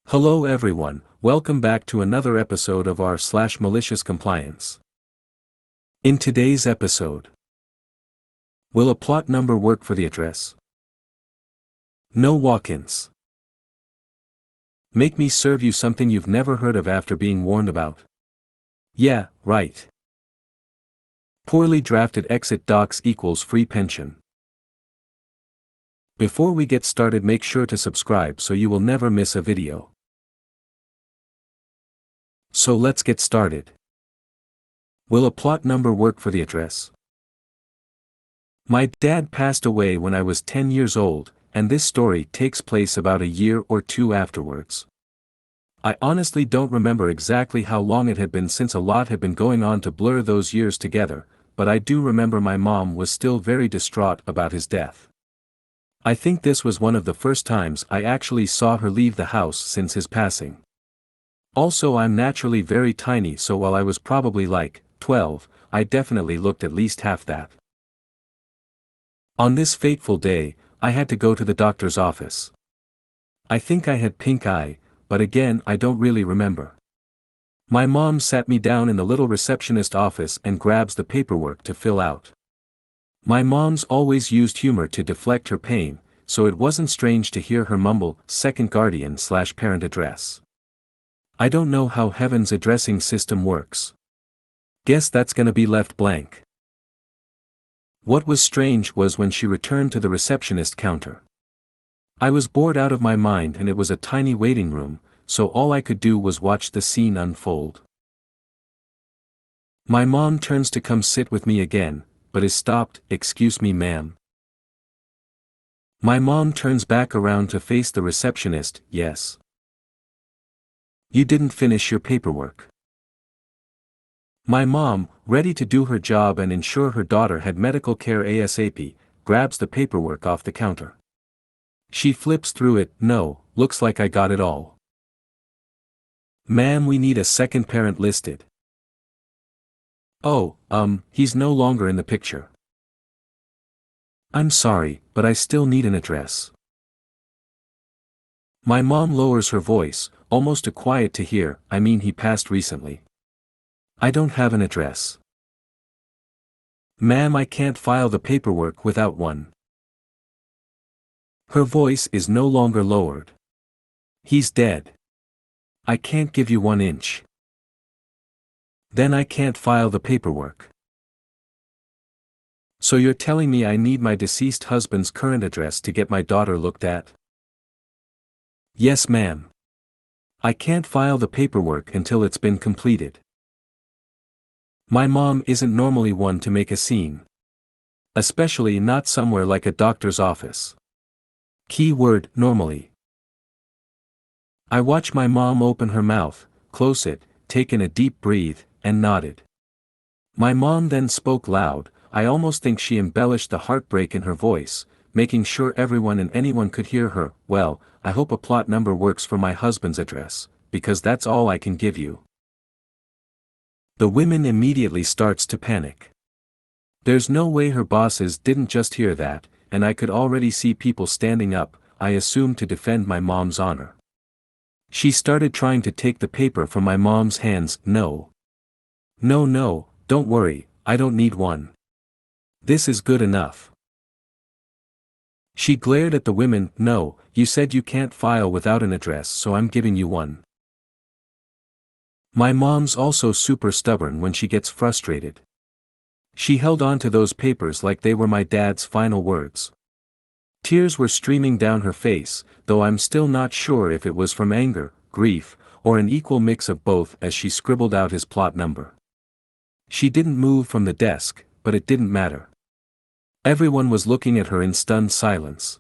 Hello everyone, welcome back to another episode of our Malicious Compliance. In today's episode, will a plot number work for the address? No walk-ins. Make me serve you something you've never heard of after being warned about. Yeah, right. Poorly drafted exit docs equals free pension. Before we get started, make sure to subscribe so you will never miss a video. So let's get started. Will a plot number work for the address? My dad passed away when I was 10 years old, and this story takes place about a year or two afterwards. I honestly don't remember exactly how long it had been since a lot had been going on to blur those years together, but I do remember my mom was still very distraught about his death. I think this was one of the first times I actually saw her leave the house since his passing. Also, I'm naturally very tiny, so while I was probably like 12, I definitely looked at least half that. On this fateful day, I had to go to the doctor's office. I think I had pink eye, but again I don't really remember. My mom sat me down in the little receptionist office and grabs the paperwork to fill out. My mom's always used humor to deflect her pain, so it wasn't strange to hear her mumble, second guardian/parent address. I don't know how heaven's addressing system works. Guess that's gonna be left blank. What was strange was when she returned to the receptionist counter. I was bored out of my mind and it was a tiny waiting room, so all I could do was watch the scene unfold. My mom turns to come sit with me again, but is stopped. "Excuse me, ma'am." My mom turns back around to face the receptionist. "Yes. You didn't finish your paperwork." My mom, ready to do her job and ensure her daughter had medical care ASAP, grabs the paperwork off the counter. She flips through it. "No, looks like I got it all. Ma'am, we need a second parent listed." "Oh, he's no longer in the picture." "I'm sorry, but I still need an address." My mom lowers her voice, almost too quiet to hear. "I mean, he passed recently. I don't have an address." "Ma'am, I can't file the paperwork without one." Her voice is no longer lowered. "He's dead. I can't give you 1 inch. Then I can't file the paperwork." "So you're telling me I need my deceased husband's current address to get my daughter looked at?" "Yes, ma'am. I can't file the paperwork until it's been completed." My mom isn't normally one to make a scene. Especially not somewhere like a doctor's office. Keyword, normally. I watch my mom open her mouth, close it, taken a deep breath, and nodded. My mom then spoke loud. I almost think she embellished the heartbreak in her voice, making sure everyone and anyone could hear her. "Well, I hope a plot number works for my husband's address, because that's all I can give you." The woman immediately starts to panic. There's no way her bosses didn't just hear that, and I could already see people standing up, I assume to defend my mom's honor. She started trying to take the paper from my mom's hands. "No. No, don't worry, I don't need one. This is good enough." She glared at the women. "No, you said you can't file without an address, so I'm giving you one." My mom's also super stubborn when she gets frustrated. She held on to those papers like they were my dad's final words. Tears were streaming down her face, though I'm still not sure if it was from anger, grief, or an equal mix of both as she scribbled out his plot number. She didn't move from the desk, but it didn't matter. Everyone was looking at her in stunned silence.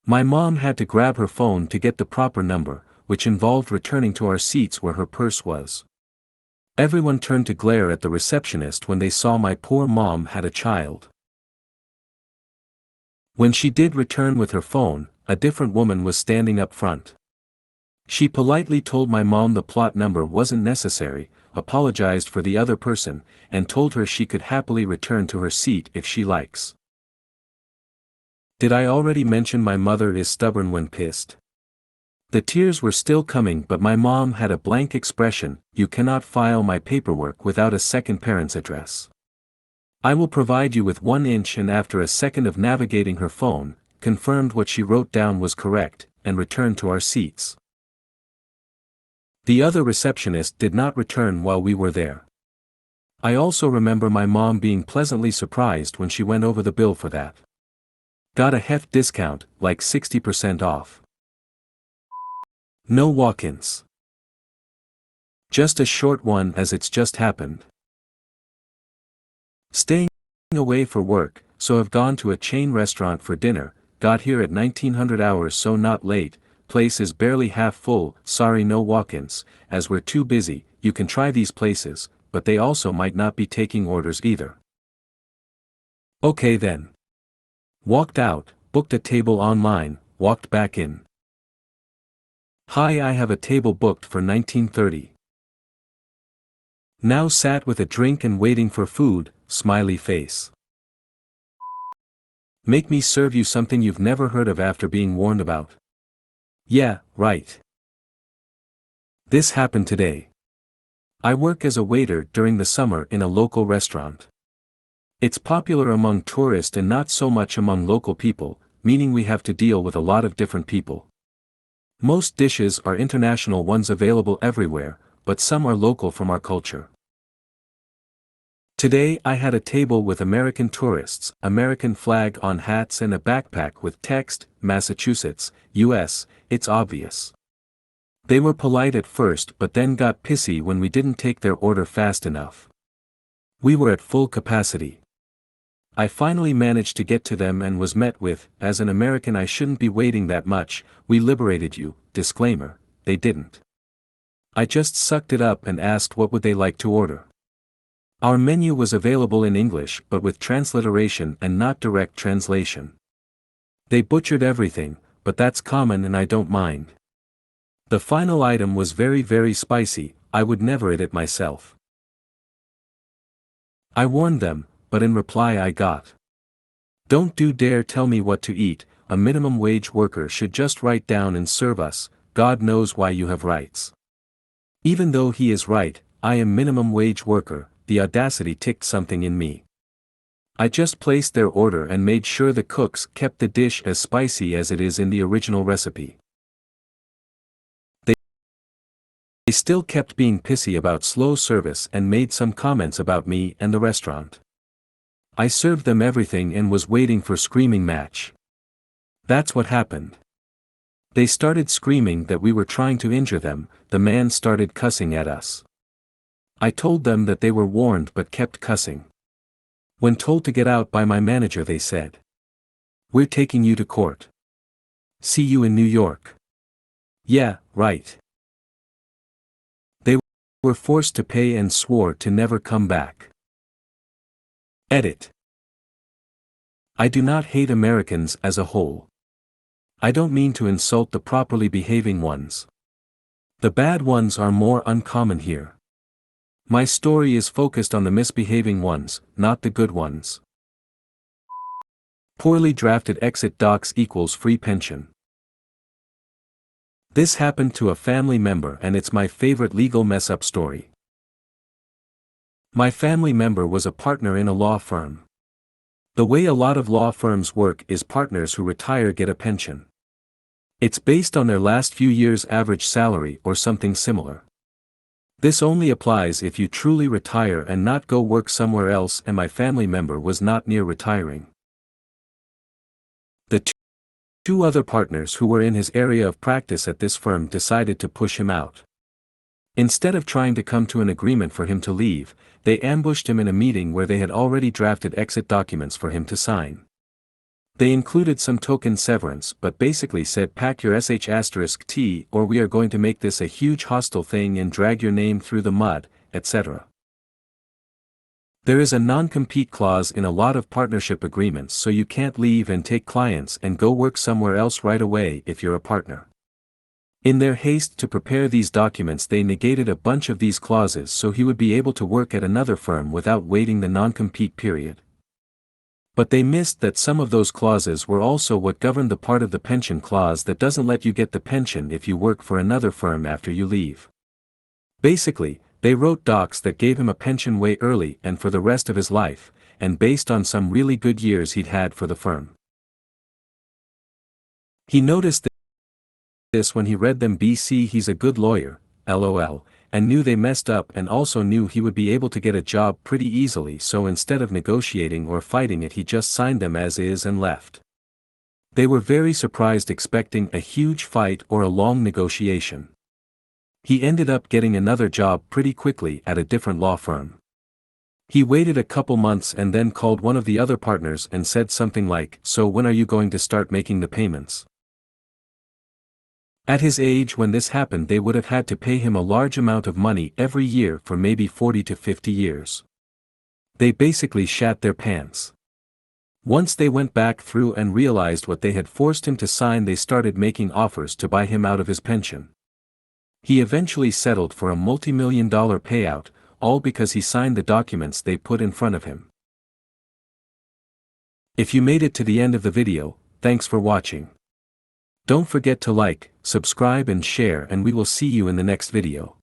My mom had to grab her phone to get the proper number, which involved returning to our seats where her purse was. Everyone turned to glare at the receptionist when they saw my poor mom had a child. When she did return with her phone, a different woman was standing up front. She politely told my mom the plot number wasn't necessary, apologized for the other person, and told her she could happily return to her seat if she likes. Did I already mention my mother is stubborn when pissed? The tears were still coming, but my mom had a blank expression. You cannot file my paperwork without a second parent's address. I will provide you with 1 inch, and after a second of navigating her phone, confirmed what she wrote down was correct, and returned to our seats. The other receptionist did not return while we were there. I also remember my mom being pleasantly surprised when she went over the bill for that. Got a heft discount, like 60% off. No walk-ins. Just a short one, as it's just happened. Staying away for work, so have gone to a chain restaurant for dinner, got here at 1900 hours, so not late, place is barely half full, sorry no walk-ins, as we're too busy. You can try these places, but they also might not be taking orders either. Okay then. Walked out, booked a table online, walked back in. Hi, I have a table booked for 1930. Now sat with a drink and waiting for food, smiley face. Make me serve you something you've never heard of after being warned about. Yeah, right. This happened today. I work as a waiter during the summer in a local restaurant. It's popular among tourists and not so much among local people, meaning we have to deal with a lot of different people. Most dishes are international ones available everywhere, but some are local from our culture. Today I had a table with American tourists, American flag on hats and a backpack with text, Massachusetts, US, it's obvious. They were polite at first but then got pissy when we didn't take their order fast enough. We were at full capacity. I finally managed to get to them and was met with, as an American I shouldn't be waiting that much, we liberated you, disclaimer, they didn't. I just sucked it up and asked what would they like to order. Our menu was available in English but with transliteration and not direct translation. They butchered everything, but that's common and I don't mind. The final item was very very spicy, I would never eat it myself. I warned them, but in reply I got, "Don't you dare tell me what to eat, a minimum wage worker should just write down and serve us, God knows why you have rights." Even though he is right, I am minimum wage worker, the audacity ticked something in me. I just placed their order and made sure the cooks kept the dish as spicy as it is in the original recipe. They still kept being pissy about slow service and made some comments about me and the restaurant. I served them everything and was waiting for screaming match. That's what happened. They started screaming that we were trying to injure them, the man started cussing at us. I told them that they were warned but kept cussing. When told to get out by my manager they said, "We're taking you to court. See you in New York." Yeah, right. They were forced to pay and swore to never come back. Edit. I do not hate Americans as a whole. I don't mean to insult the properly behaving ones. The bad ones are more uncommon here. My story is focused on the misbehaving ones, not the good ones. Poorly drafted exit docs equals free pension. This happened to a family member and it's my favorite legal mess-up story. My family member was a partner in a law firm. The way a lot of law firms work is partners who retire get a pension. It's based on their last few years' average salary or something similar. This only applies if you truly retire and not go work somewhere else, and my family member was not near retiring. The two other partners who were in his area of practice at this firm decided to push him out. Instead of trying to come to an agreement for him to leave, they ambushed him in a meeting where they had already drafted exit documents for him to sign. They included some token severance but basically said pack your sh*t or we are going to make this a huge hostile thing and drag your name through the mud, etc. There is a non-compete clause in a lot of partnership agreements, so you can't leave and take clients and go work somewhere else right away if you're a partner. In their haste to prepare these documents they negated a bunch of these clauses so he would be able to work at another firm without waiting the non-compete period. But they missed that some of those clauses were also what governed the part of the pension clause that doesn't let you get the pension if you work for another firm after you leave. Basically, they wrote docs that gave him a pension way early and for the rest of his life, and based on some really good years he'd had for the firm. He noticed this when he read them. He's a good lawyer, lol, and knew they messed up and also knew he would be able to get a job pretty easily, so instead of negotiating or fighting it he just signed them as is and left. They were very surprised, expecting a huge fight or a long negotiation. He ended up getting another job pretty quickly at a different law firm. He waited a couple months and then called one of the other partners and said something like, "So when are you going to start making the payments?" At his age when this happened they would have had to pay him a large amount of money every year for maybe 40 to 50 years. They basically shat their pants. Once they went back through and realized what they had forced him to sign, they started making offers to buy him out of his pension. He eventually settled for a multi-million-dollar payout, all because he signed the documents they put in front of him. If you made it to the end of the video, thanks for watching. Don't forget to like, subscribe and share, and we will see you in the next video.